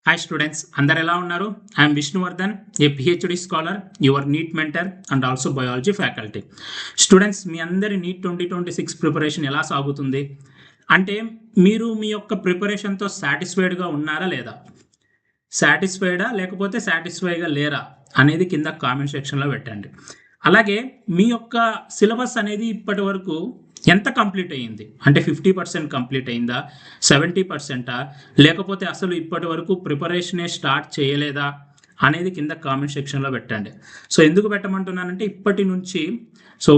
Hi students, అందరు ఎలా ఉన్నారు? I'm Vishnuvardhan, a PhD scholar, your NEET mentor and also biology faculty. Students, మీ అందరి నీట్ 2026 ప్రిపరేషన్ ఎలా సాగుతుంది? అంటే మీరు మీ యొక్క ప్రిపరేషన్తో సాటిస్ఫైడ్గా ఉన్నారా లేదా? సాటిస్ఫైడా లేకపోతే సాటిస్ఫైగా లేరా అనేది కింద కామెంట్ సెక్షన్లో పెట్టండి. అలాగే మీ యొక్క సిలబస్ అనేది ఇప్పటి వరకు ఎంత కంప్లీట్ అయ్యింది? అంటే 50% కంప్లీట్ అయిందా, 70%, లేకపోతే అసలు ఇప్పటి వరకు ప్రిపరేషనే స్టార్ట్ చేయలేదా అనేది కింద కామెంట్ సెక్షన్లో పెట్టండి. సో ఎందుకు పెట్టమంటున్నానంటే ఇప్పటి నుంచి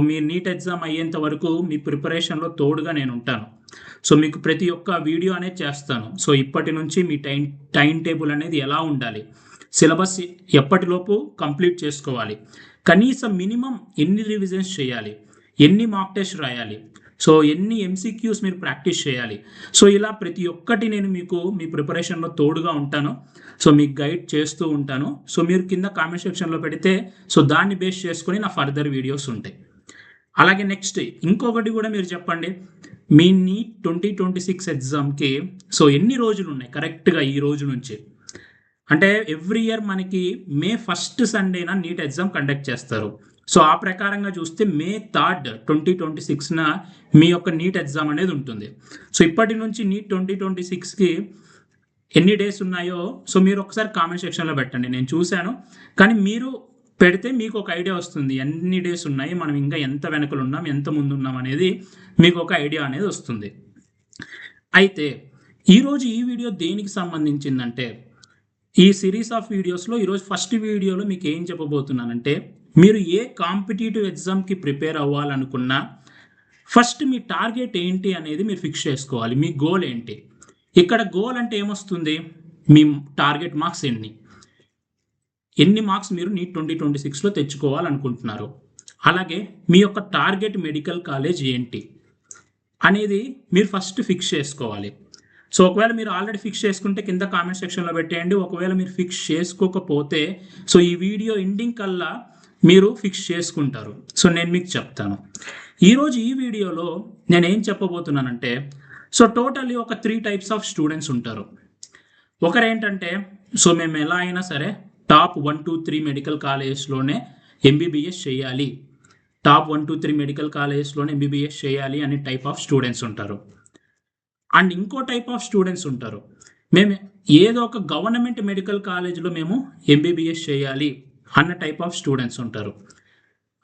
మీ నీట్ ఎగ్జామ్ అయ్యేంత వరకు మీ ప్రిపరేషన్లో తోడుగా నేను ఉంటాను. సో మీకు ప్రతి ఒక్క వీడియో అనేది చేస్తాను. సో ఇప్పటి నుంచి మీ టైం టేబుల్ అనేది ఎలా ఉండాలి, సిలబస్ ఎప్పటిలోపు కంప్లీట్ చేసుకోవాలి, కనీసం మినిమం ఎన్ని రివిజన్స్ చేయాలి, ఎన్ని మాక్ టెస్ట్ రాయాలి, సో ఎన్ని ఎంసీక్యూస్ మీరు ప్రాక్టీస్ చేయాలి, సో ఇలా ప్రతి ఒక్కటి నేను మీకు మీ ప్రిపరేషన్లో తోడుగా ఉంటాను. సో మీకు గైడ్ చేస్తూ ఉంటాను. సో మీరు కింద కామెంట్ సెక్షన్లో పెడితే సో దాన్ని బేస్ చేసుకొని నా ఫర్దర్ వీడియోస్ ఉంటాయి. అలాగే నెక్స్ట్ ఇంకొకటి కూడా మీరు చెప్పండి, మీ నీట్ 2026 ఎగ్జామ్కి సో ఎన్ని రోజులు ఉన్నాయి కరెక్ట్గా ఈ రోజు నుంచి? అంటే ఎవ్రీ ఇయర్ మనకి మే 1st సండేన నీట్ ఎగ్జామ్ కండక్ట్ చేస్తారు. సో ఆ ప్రకారంగా చూస్తే మే 3rd 2026న మీ యొక్క నీట్ ఎగ్జామ్ అనేది ఉంటుంది. సో ఇప్పటి నుంచి నీట్ 2026కి ఎన్ని డేస్ ఉన్నాయో సో మీరు ఒకసారి కామెంట్ సెక్షన్లో పెట్టండి. నేను చూశాను, కానీ మీరు పెడితే మీకు ఒక ఐడియా వస్తుంది ఎన్ని డేస్ ఉన్నాయి, మనం ఇంకా ఎంత వెనకలు ఉన్నాం, ఎంత ముందు ఉన్నాం అనేది మీకు ఒక ఐడియా అనేది వస్తుంది. అయితే ఈరోజు ఈ వీడియో దేనికి సంబంధించిందంటే, ఈ సిరీస్ ఆఫ్ వీడియోస్లో ఈరోజు ఫస్ట్ వీడియోలో మీకు ఏం చెప్పబోతున్నానంటే, మీరు ఏ కాంపిటేటివ్ ఎగ్జామ్కి ప్రిపేర్ అవ్వాలనుకున్నా ఫస్ట్ మీ టార్గెట్ ఏంటి అనేది మీరు ఫిక్స్ చేసుకోవాలి. మీ గోల్ ఏంటి? ఇక్కడ గోల్ అంటే ఏమొస్తుంది? మీ టార్గెట్ మార్క్స్ ఎన్ని మార్క్స్ మీరు నీట్ 2026లో తెచ్చుకోవాలనుకుంటున్నారు, అలాగే మీ యొక్క టార్గెట్ మెడికల్ కాలేజ్ ఏంటి అనేది మీరు ఫస్ట్ ఫిక్స్ చేసుకోవాలి. సో ఒకవేళ మీరు ఆల్రెడీ ఫిక్స్ చేసుకుంటే కింద కామెంట్ సెక్షన్లో పెట్టేయండి. ఒకవేళ మీరు ఫిక్స్ చేసుకోకపోతే సో ఈ వీడియో ఎండింగ్ కల్లా మీరు ఫిక్స్ చేసుకుంటారు. సో నేను మీకు చెప్తాను. ఈరోజు ఈ వీడియోలో నేను ఏం చెప్పబోతున్నానంటే, సో టోటల్లీ ఒక 3 types ఆఫ్ స్టూడెంట్స్ ఉంటారు. ఒకరేంటంటే సో మేము ఎలా అయినా సరే టాప్ 1 to 3 మెడికల్ కాలేజెస్లోనే ఎంబీబీఎస్ చేయాలి, టాప్ 1 to 3 మెడికల్ కాలేజెస్లోనే ఎంబీబీఎస్ చేయాలి అనే టైప్ ఆఫ్ స్టూడెంట్స్ ఉంటారు. అండ్ ఇంకో టైప్ ఆఫ్ స్టూడెంట్స్ ఉంటారు, మేము ఏదో ఒక గవర్నమెంట్ మెడికల్ కాలేజ్లో మేము ఎంబీబీఎస్ చేయాలి అన్న టైప్ ఆఫ్ స్టూడెంట్స్ ఉంటారు.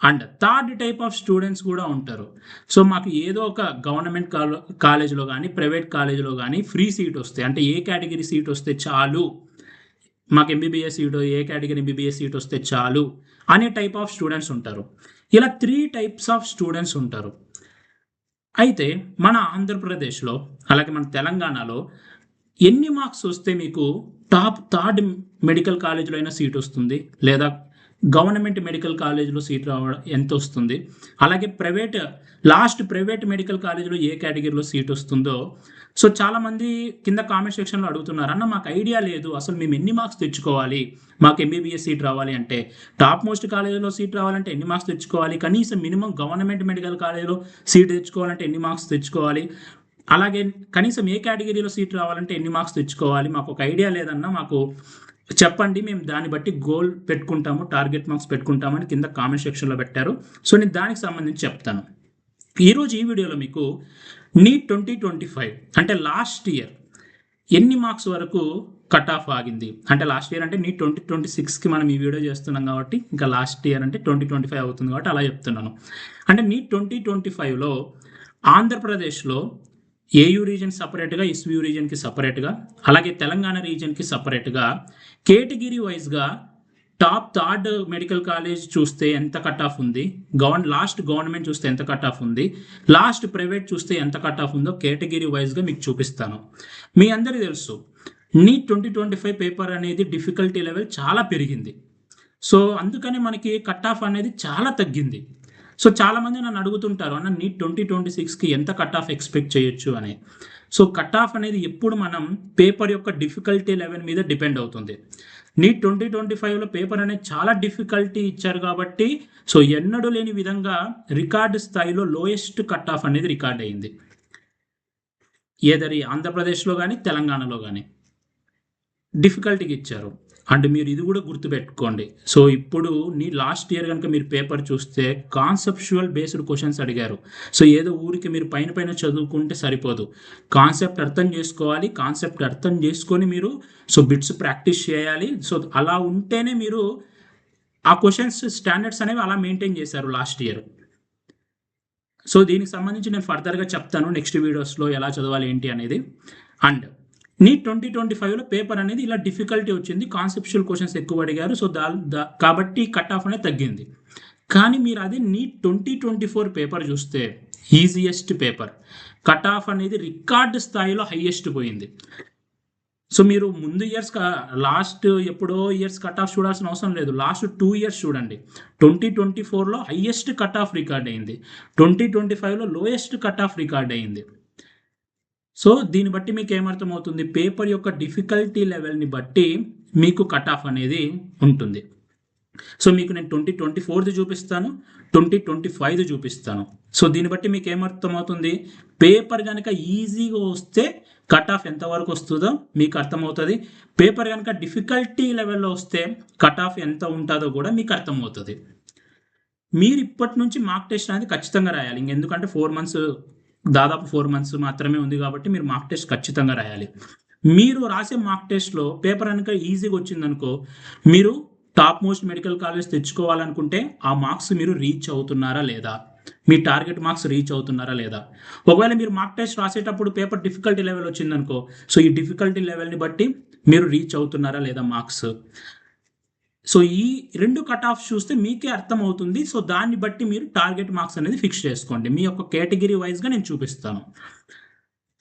And third type of students కూడా ఉంటారు, సో మాకు ఏదో ఒక గవర్నమెంట్ కాలేజ్లో కానీ ప్రైవేట్ కాలేజ్లో కానీ ఫ్రీ సీట్ వస్తే, అంటే ఏ కేటగిరీ సీట్ వస్తే చాలు, మాకు ఎంబీబీఎస్ సీట్ ఏ కేటగిరీ ఎంబీబీఎస్ సీట్ వస్తే చాలు అనే టైప్ ఆఫ్ స్టూడెంట్స్ ఉంటారు. ఇలా 3 types ఆఫ్ స్టూడెంట్స్ ఉంటారు. అయితే మన ఆంధ్రప్రదేశ్లో అలాగే మన తెలంగాణలో ఎన్ని మార్క్స్ వస్తే మీకు టాప్ 3rd మెడికల్ కాలేజ్లో అయినా సీట్ వస్తుంది, లేదా గవర్నమెంట్ మెడికల్ కాలేజ్లో సీట్ రావడం ఎంత వస్తుంది, అలాగే ప్రైవేట్ మెడికల్ కాలేజ్లో ఏ కేటగిరీలో సీట్ వస్తుందో సో చాలామంది కింద కామెంట్ సెక్షన్లో అడుగుతున్నారు, అన్న మాకు ఐడియా లేదు, అసలు మేము ఎన్ని మార్క్స్ తెచ్చుకోవాలి, మాకు ఎంబీబీఎస్ సీట్ రావాలి అంటే, టాప్ మోస్ట్ కాలేజీలో సీట్ రావాలంటే ఎన్ని మార్క్స్ తెచ్చుకోవాలి, కనీసం మినిమం గవర్నమెంట్ మెడికల్ కాలేజీలో సీట్ తెచ్చుకోవాలంటే ఎన్ని మార్క్స్ తెచ్చుకోవాలి, అలాగే కనీసం ఏ కేటగిరీలో సీట్ రావాలంటే ఎన్ని మార్క్స్ తెచ్చుకోవాలి, మాకు ఒక ఐడియా లేదన్నా మాకు చెప్పండి, మేము దాన్ని బట్టి గోల్ పెట్టుకుంటాము, టార్గెట్ మార్క్స్ పెట్టుకుంటామని కింద కామెంట్ సెక్షన్లో పెట్టారు. సో నేను దానికి సంబంధించి చెప్తాను. ఈరోజు ఈ వీడియోలో మీకు నీట్ 2025 అంటే లాస్ట్ ఇయర్ ఎన్ని మార్క్స్ వరకు కట్ ఆఫ్ ఆగింది, అంటే లాస్ట్ ఇయర్ అంటే నీట్ 2026కి మనం ఈ వీడియో చేస్తున్నాం కాబట్టి ఇంకా లాస్ట్ ఇయర్ అంటే 2025 అవుతుంది కాబట్టి అలా చెప్తున్నాను. అంటే నీట్ 2025లో ఆంధ్రప్రదేశ్లో ఏయూ రీజన్ సపరేట్గా, ఎస్వియూ రీజన్కి సపరేట్గా, అలాగే తెలంగాణ రీజన్కి సపరేట్గా కేటగిరీ వైజ్గా టాప్ 3rd మెడికల్ కాలేజ్ చూస్తే ఎంత కట్ ఆఫ్ ఉంది, లాస్ట్ గవర్నమెంట్ చూస్తే ఎంత కట్ ఆఫ్ ఉంది, లాస్ట్ ప్రైవేట్ చూస్తే ఎంత కట్ ఆఫ్ ఉందో కేటగిరీ వైజ్గా మీకు చూపిస్తాను. మీ అందరికీ తెలుసు నీట్ 2025 పేపర్ అనేది డిఫికల్టీ లెవెల్ చాలా పెరిగింది. సో అందుకని మనకి కట్ ఆఫ్ అనేది చాలా తగ్గింది. సో చాలామంది నన్ను అడుగుతుంటారు, అన్న నీట్ 2026కి ఎంత కట్ ఆఫ్ ఎక్స్పెక్ట్ చేయొచ్చు అని. సో కట్ ఆఫ్ అనేది ఎప్పుడు మనం పేపర్ యొక్క డిఫికల్టీ లెవెల్ మీద డిపెండ్ అవుతుంది. నీట్ 2025లో పేపర్ అనేది చాలా డిఫికల్టీ ఇచ్చారు కాబట్టి సో ఎన్నడూ లేని విధంగా రికార్డు స్థాయిలో లోయెస్ట్ కట్ ఆఫ్ అనేది రికార్డ్ అయింది, ఏదరి ఆంధ్రప్రదేశ్లో కానీ తెలంగాణలో కానీ. డిఫికల్టీకి ఇచ్చారు. అండ్ మీరు ఇది కూడా గుర్తుపెట్టుకోండి. సో ఇప్పుడు లాస్ట్ ఇయర్ కనుక మీరు పేపర్ చూస్తే కాన్సెప్చువల్ బేస్డ్ క్వశ్చన్స్ అడిగారు. సో ఏదో ఊరికి మీరు పైన పైన చదువుకుంటే సరిపోదు. కాన్సెప్ట్ అర్థం చేసుకోవాలి. కాన్సెప్ట్ అర్థం చేసుకొని మీరు బిట్స్ ప్రాక్టీస్ చేయాలి. సో అలా ఉంటేనే మీరు ఆ క్వశ్చన్స్ స్టాండర్డ్స్ అనేవి అలా మెయింటైన్ చేశారు లాస్ట్ ఇయర్. సో దీనికి సంబంధించి నేను ఫర్దర్గా చెప్తాను నెక్స్ట్ వీడియోస్లో ఎలా చదవాలి ఏంటి అనేది. అండ్ నీట్ 2025లో పేపర్ అనేది ఇలా డిఫికల్టీ వచ్చింది, కాన్సెప్చువల్ క్వశ్చన్స్ ఎక్కువ అడిగారు. సో కాబట్టి కట్ ఆఫ్ అనేది తగ్గింది. కానీ మీరు అదే నీట్ 2024 పేపర్ చూస్తే ఈజియెస్ట్ పేపర్, కట్ ఆఫ్ అనేది రికార్డ్ స్థాయిలో హైయెస్ట్ పోయింది. సో మీరు ముందు ఇయర్స్ లాస్ట్ ఎప్పుడో ఇయర్స్ కట్ ఆఫ్ చూడాల్సిన అవసరం లేదు. లాస్ట్ 2 ఇయర్స్ చూడండి. 2024లో హైయెస్ట్ కట్ ఆఫ్ రికార్డ్ అయింది, 2025లో లోయెస్ట్ కట్ ఆఫ్ రికార్డ్ అయింది. సో దీన్ని బట్టి మీకు ఏమర్థమవుతుంది, పేపర్ యొక్క డిఫికల్టీ లెవెల్ని బట్టి మీకు కట్ ఆఫ్ అనేది ఉంటుంది. సో మీకు నేను 2024 చూపిస్తాను, 2025 చూపిస్తాను. సో దీన్ని బట్టి మీకు ఏమర్థమవుతుంది, పేపర్ కనుక ఈజీగా వస్తే కట్ ఆఫ్ ఎంతవరకు వస్తుందో మీకు అర్థమవుతుంది. పేపర్ కనుక డిఫికల్టీ లెవెల్లో వస్తే కట్ ఆఫ్ ఎంత ఉంటుందో కూడా మీకు అర్థమవుతుంది. మీరు ఇప్పటి నుంచి మార్క్ టెస్ట్ అనేది ఖచ్చితంగా రాయాలి. ఎందుకంటే 4 మంత్స్, దాదాపు 4 మంత్స్ మాత్రమే ఉంది కాబట్టి మీరు మార్క్ టెస్ట్ ఖచ్చితంగా రాయాలి. మీరు రాసే మార్క్ టెస్ట్లో పేపర్ కనుక ఈజీగా వచ్చిందనుకో, మీరు టాప్ మోస్ట్ మెడికల్ కాలేజ్ తెచ్చుకోవాలనుకుంటే ఆ మార్క్స్ మీరు రీచ్ అవుతున్నారా లేదా, మీ టార్గెట్ మార్క్స్ రీచ్ అవుతున్నారా లేదా. ఒకవేళ మీరు మార్క్ టెస్ట్ రాసేటప్పుడు పేపర్ డిఫికల్టీ లెవెల్ వచ్చిందనుకో, సో ఈ డిఫికల్టీ లెవెల్ని బట్టి మీరు రీచ్ అవుతున్నారా లేదా మార్క్స్. సో ఈ 2 కట్ ఆఫ్ చూస్తే మీకే అర్థమవుతుంది. సో దాన్ని బట్టి మీరు టార్గెట్ మార్క్స్ అనేది ఫిక్స్ చేసుకోండి. మీ యొక్క కేటగిరీ వైజ్గా నేను చూపిస్తాను.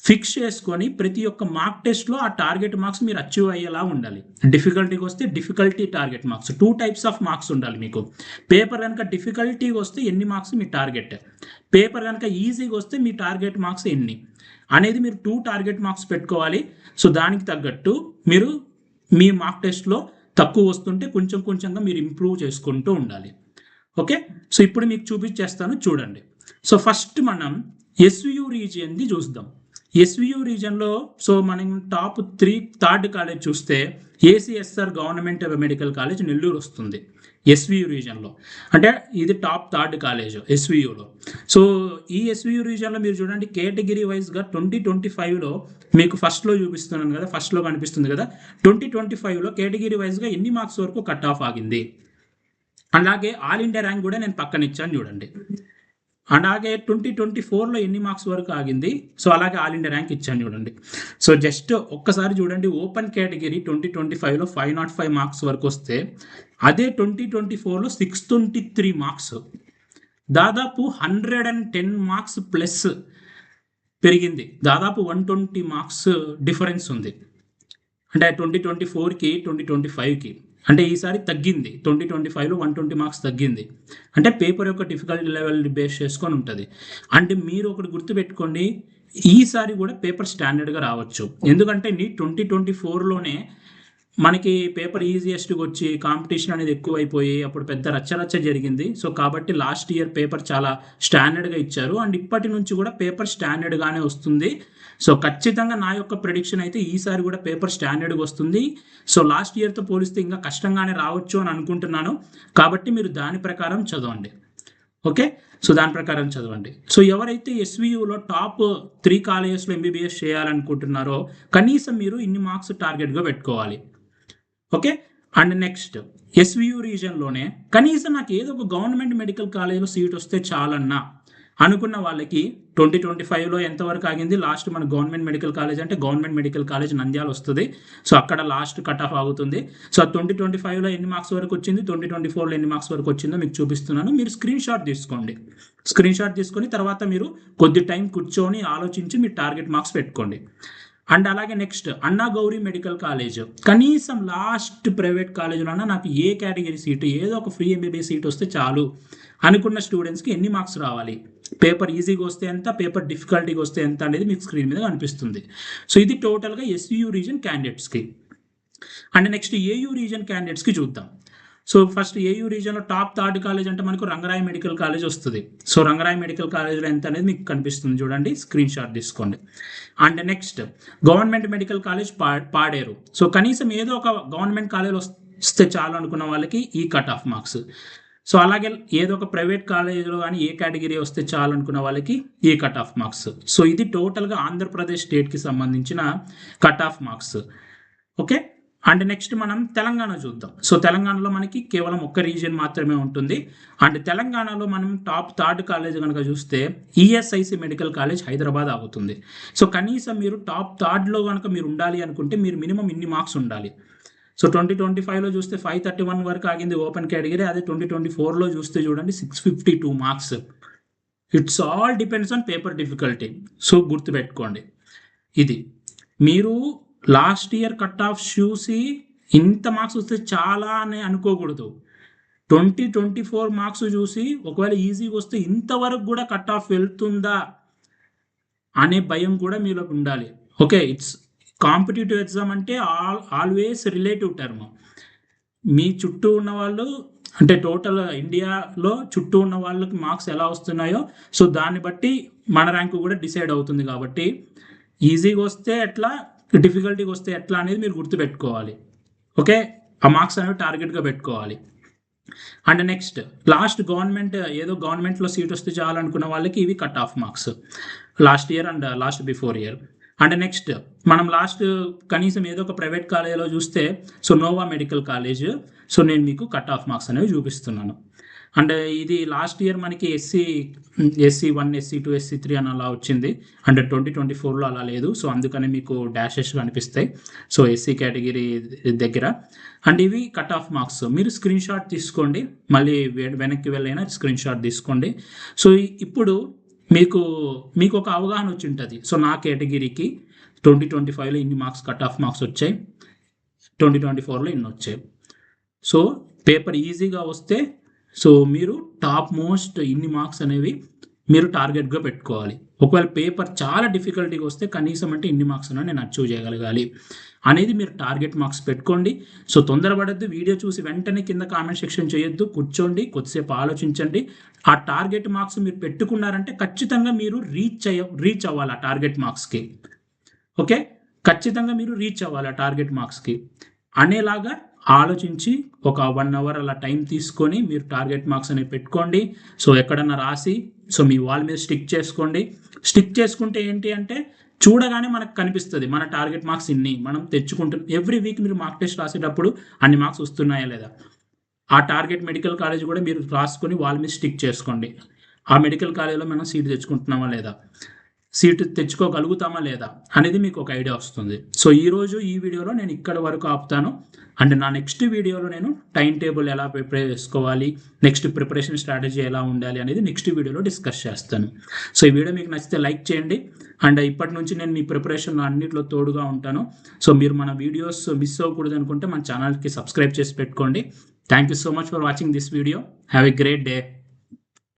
ఫిక్స్ చేసుకొని ప్రతి ఒక్క మార్క్ టెస్ట్లో ఆ టార్గెట్ మార్క్స్ మీరు అచీవ్ అయ్యేలా ఉండాలి. డిఫికల్టీకి వస్తే difficulty target marks 2 types of marks ఉండాలి మీకు. పేపర్ కనుక డిఫికల్టీగా వస్తే ఎన్ని మార్క్స్ మీ టార్గెట్, పేపర్ కనుక ఈజీగా వస్తే మీ టార్గెట్ మార్క్స్ ఎన్ని అనేది మీరు 2 టార్గెట్ మార్క్స్ పెట్టుకోవాలి. సో దానికి తగ్గట్టు మీరు మీ మార్క్ టెస్ట్లో తక్కువ వస్తుంటే కొంచెం కొంచెంగా మీరు ఇంప్రూవ్ చేసుకుంటూ ఉండాలి. ఓకే, సో ఇప్పుడు మీకు చూపించేస్తాను చూడండి. సో ఫస్ట్ మనం ఎస్వియు రీజియన్ది చూద్దాం. ఎస్వియు రీజియన్లో సో మనం టాప్ 3 కాలేజ్ చూస్తే ACSR government medical college Nellore వస్తుంది ఎస్వియు రీజియన్లో. అంటే ఇది టాప్ 3 కాలేజ్ ఎస్వియులో. సో ఈ ఎస్వియు రీజియన్లో మీరు చూడండి కేటగిరీ వైజ్గా 2025లో మీకు ఫస్ట్లో చూపిస్తున్నాను కదా, ఫస్ట్లో కనిపిస్తుంది కదా, 2025లో కేటగిరీ వైజ్గా ఎన్ని మార్క్స్ వరకు కట్ ఆఫ్ ఆగింది. అలాగే ఆల్ ఇండియా ర్యాంక్ కూడా నేను పక్కన ఇచ్చాను చూడండి. అలాగే 2024లో ఎన్ని మార్క్స్ వరకు ఆగింది, సో అలాగే ఆల్ ఇండియా ర్యాంక్ ఇచ్చాను చూడండి. సో జస్ట్ ఒక్కసారి చూడండి, ఓపెన్ కేటగిరీ 2025లో 505 మార్క్స్ వరకు వస్తే అదే 2024లో 623 మార్క్స్, దాదాపు 110 మార్క్స్ ప్లస్ పెరిగింది. దాదాపు 120 మార్క్స్ డిఫరెన్స్ ఉంది. అంటే 2024కి 2025కి అంటే ఈసారి తగ్గింది. 2025లో 120 మార్క్స్ తగ్గింది. అంటే పేపర్ యొక్క డిఫికల్టీ లెవెల్ బేస్ చేసుకొని ఉంటుంది. అంటే మీరు ఒకటి గుర్తుపెట్టుకోండి, ఈసారి కూడా పేపర్ స్టాండర్డ్గా రావచ్చు. ఎందుకంటే 2024లోనే మనకి పేపర్ ఈజియెస్ట్గా వచ్చి కాంపిటీషన్ అనేది ఎక్కువైపోయి అప్పుడు పెద్ద రచ్చరచ్చ జరిగింది. సో కాబట్టి లాస్ట్ ఇయర్ పేపర్ చాలా స్టాండర్డ్గా ఇచ్చారు. అండ్ ఇప్పటి నుంచి కూడా పేపర్ స్టాండర్డ్గానే వస్తుంది. సో ఖచ్చితంగా నా యొక్క ప్రిడిక్షన్ అయితే ఈసారి కూడా పేపర్ స్టాండర్డ్గా వస్తుంది. సో లాస్ట్ ఇయర్తో పోలిస్తే ఇంకా కష్టంగానే రావచ్చు అని అనుకుంటున్నాను. కాబట్టి మీరు దాని ప్రకారం చదవండి. ఓకే, సో దాని ప్రకారం చదవండి. సో ఎవరైతే ఎస్వియులో టాప్ 3 కాలేజెస్లో ఎంబీబీఎస్ చేయాలనుకుంటున్నారో కనీసం మీరు ఇన్ని మార్క్స్ టార్గెట్గా పెట్టుకోవాలి. ఓకే, అండ్ నెక్స్ట్ ఎస్వియు రీజియన్లోనే కనీసం నాకు ఏదో ఒక గవర్నమెంట్ మెడికల్ కాలేజ్లో సీట్ వస్తే చాలన్నా అనుకున్న వాళ్ళకి 2025లో ఎంతవరకు ఆగింది, లాస్ట్ మన గవర్నమెంట్ మెడికల్ కాలేజ్ అంటే గవర్నమెంట్ మెడికల్ కాలేజ్ నంద్యాల వస్తుంది. సో అక్కడ లాస్ట్ కట్ ఆఫ్ ఆగుతుంది. సో 2025లో ఎన్ని మార్క్స్ వరకు వచ్చింది, 2024లో ఎన్ని మార్క్స్ వరకు వచ్చిందో మీకు చూపిస్తున్నాను. మీరు స్క్రీన్ షాట్ తీసుకోండి. స్క్రీన్ షాట్ తీసుకొని తర్వాత మీరు కొద్ది టైం కూర్చొని ఆలోచించి మీ టార్గెట్ మార్క్స్ పెట్టుకోండి. అండ్ అలాగే నెక్స్ట్ అన్నా గౌరీ మెడికల్ కాలేజ్, కనీసం లాస్ట్ ప్రైవేట్ కాలేజీలోనా నాకు ఏ కేటగిరీ సీటు ఏదో ఒక ఫ్రీ ఎంబీబీఎస్ సీట్ వస్తే చాలు అనుకున్న స్టూడెంట్స్కి ఎన్ని మార్క్స్ రావాలి, పేపర్ ఈజీగా వస్తే ఎంత, పేపర్ డిఫికల్టీగా వస్తే ఎంత అనేది మీకు స్క్రీన్ మీద కనిపిస్తుంది. సో ఇది టోటల్గా ఎస్వియు రీజన్ క్యాండిడేట్స్కి. అండ్ నెక్స్ట్ ఏయూ రీజన్ క్యాండిడేట్స్కి చూద్దాం. సో ఫస్ట్ ఏయూ రీజియన్లో టాప్ థర్డ్ కాలేజ్ అంటే మనకు రంగరాయ మెడికల్ కాలేజ్ వస్తుంది. సో రంగరాయ మెడికల్ కాలేజ్లో ఎంత అనేది మీకు కనిపిస్తుంది చూడండి, స్క్రీన్ షాట్ తీసుకోండి. And next government medical college Paderu. So కనీసం ఏదో ఒక గవర్నమెంట్ కాలేజ్ వస్తే చాలు అనుకున్న వాళ్ళకి ఈ కట్ ఆఫ్ మార్క్స్. సో అలాగే ఏదో ఒక ప్రైవేట్ కాలేజీలో కానీ ఏ కేటగిరీ వస్తే చాలు అనుకున్న వాళ్ళకి ఈ కట్ ఆఫ్ మార్క్స్. సో ఇది టోటల్గా ఆంధ్రప్రదేశ్ స్టేట్కి సంబంధించిన cut off marks. Okay, and next మనం తెలంగాణ చూద్దాం. సో తెలంగాణలో మనకి కేవలం ఒక్క రీజియన్ మాత్రమే ఉంటుంది. అండ్ తెలంగాణలో మనం టాప్ థర్డ్ కాలేజ్ కనుక చూస్తే ఈఎస్ఐసి మెడికల్ కాలేజ్ హైదరాబాద్ అవుతుంది. సో కనీసం మీరు టాప్ థర్డ్లో కనుక మీరు ఉండాలి అనుకుంటే మీరు మినిమం ఇన్ని మార్క్స్ ఉండాలి. సో 2025లో చూస్తే 531 వరకు ఆగింది ఓపెన్ కేటగిరీ. అదే 2024లో చూస్తే చూడండి 652 marks. It's all depends on paper difficulty. So గుర్తుపెట్టుకోండి, ఇది మీరు లాస్ట్ ఇయర్ కట్ ఆఫ్ చూసి ఇంత మార్క్స్ వస్తే చాలా అని అనుకోకూడదు. 2024 మార్క్స్ చూసి ఒకవేళ ఈజీగా వస్తే ఇంతవరకు కూడా కట్ ఆఫ్ వెళ్తుందా అనే భయం కూడా మీలో ఉండాలి. ఓకే, ఇట్స్ కాంపిటేటివ్ ఎగ్జామ్ అంటే ఆల్వేస్ రిలేటివ్ టర్మ్. మీ చుట్టూ ఉన్న వాళ్ళు అంటే టోటల్ ఇండియాలో చుట్టూ ఉన్న వాళ్ళకి మార్క్స్ ఎలా వస్తున్నాయో సో దాన్ని బట్టి మన ర్యాంకు కూడా డిసైడ్ అవుతుంది. కాబట్టి ఈజీగా వస్తే ఎట్లా, డిఫికల్టీగా వస్తే ఎట్లా అనేది మీరు గుర్తుపెట్టుకోవాలి. ఓకే, ఆ మార్క్స్ అనేవి టార్గెట్గా పెట్టుకోవాలి. అండ్ నెక్స్ట్ లాస్ట్ గవర్నమెంట్ ఏదో గవర్నమెంట్లో సీట్ వస్తే చాలు అనుకున్న వాళ్ళకి ఇవి cut off marks last year and last before year. And next మనం లాస్ట్ కనీసం ఏదో ఒక ప్రైవేట్ కాలేజీలో చూస్తే so Noah medical college. So నేను మీకు కట్ ఆఫ్ మార్క్స్ అనేవి చూపిస్తున్నాను. అండ్ ఇది లాస్ట్ ఇయర్ మనకి SC1, SC2, SC3 అని అలా వచ్చింది. అండ్ 2024లో అలా లేదు. సో అందుకని మీకు డాషెస్ కనిపిస్తాయి సో ఎస్సీ కేటగిరీ దగ్గర. అండ్ ఇవి కట్ ఆఫ్ మార్క్స్. మీరు స్క్రీన్ షాట్ తీసుకోండి, మళ్ళీ వెనక్కి వెళ్ళైనా స్క్రీన్ షాట్ తీసుకోండి. సో ఇప్పుడు మీకు ఒక అవగాహన వచ్చి ఉంటుంది. సో నా కేటగిరీకి 2025లో ఇన్ని మార్క్స్ కట్ ఆఫ్ మార్క్స్ వచ్చాయి, 2024లో ఇన్ని వచ్చాయి. సో పేపర్ ఈజీగా వస్తే సో మీరు టాప్ మోస్ట్ ఇన్ని మార్క్స్ అనేవి మీరు టార్గెట్గా పెట్టుకోవాలి. ఒకవేళ పేపర్ చాలా డిఫికల్టీగా వస్తే కనీసం అంటే ఇన్ని మార్క్స్ అనేవి నేను అచీవ్ చేయగలగాలి అనేది మీరు టార్గెట్ మార్క్స్ పెట్టుకోండి. సో తొందరపడద్దు, వీడియో చూసి వెంటనే కింద కామెంట్ సెక్షన్ చేయొద్దు, కూర్చోండి, కొద్దిసేపు ఆలోచించండి. ఆ టార్గెట్ మార్క్స్ మీరు పెట్టుకున్నారంటే ఖచ్చితంగా మీరు రీచ్ అవ్వాలి ఆ టార్గెట్ మార్క్స్కి. ఓకే, ఖచ్చితంగా మీరు రీచ్ అవ్వాలి ఆ టార్గెట్ మార్క్స్కి అనేలాగా ఆలోచించి ఒక 1 hour అలా టైం తీసుకొని మీరు టార్గెట్ మార్క్స్ అనేవి పెట్టుకోండి. సో ఎక్కడన్నా రాసి సో మీ వాల్ మీద స్టిక్ చేసుకోండి. స్టిక్ చేసుకుంటే ఏంటి అంటే చూడగానే మనకు కనిపిస్తుంది మన టార్గెట్ మార్క్స్ ఇన్ని మనం తెచ్చుకుంటున్నాం. ఎవ్రీ వీక్ మీరు మార్క్ టెస్ట్ రాసేటప్పుడు అన్ని మార్క్స్ వస్తున్నాయా లేదా, ఆ టార్గెట్ మెడికల్ కాలేజ్ కూడా మీరు రాసుకొని వాల్ మీద స్టిక్ చేసుకోండి. ఆ మెడికల్ కాలేజ్లో మనం సీట్ తెచ్చుకుంటున్నామా లేదా, సీటు తెచ్చుకోగలుగుతామా లేదా అనేది మీకు ఒక ఐడియా వస్తుంది. సో ఈరోజు ఈ వీడియోలో నేను ఇక్కడ వరకు ఆపుతాను. అండ్ నా నెక్స్ట్ వీడియోలో నేను టైం టేబుల్ ఎలా ప్రిపేర్ చేసుకోవాలి, నెక్స్ట్ ప్రిపరేషన్ స్ట్రాటజీ ఎలా ఉండాలి అనేది నెక్స్ట్ వీడియోలో డిస్కస్ చేస్తాను. సో ఈ వీడియో మీకు నచ్చితే లైక్ చేయండి. అండ్ ఇప్పటి నుంచి నేను మీ ప్రిపరేషన్ అన్నింటిలో తోడుగా ఉంటాను. సో మీరు మన వీడియోస్ మిస్ అవ్వకూడదు అనుకుంటే మన ఛానల్కి సబ్స్క్రైబ్ చేసి పెట్టుకోండి. Thank you so much for watching this video. Have a great day.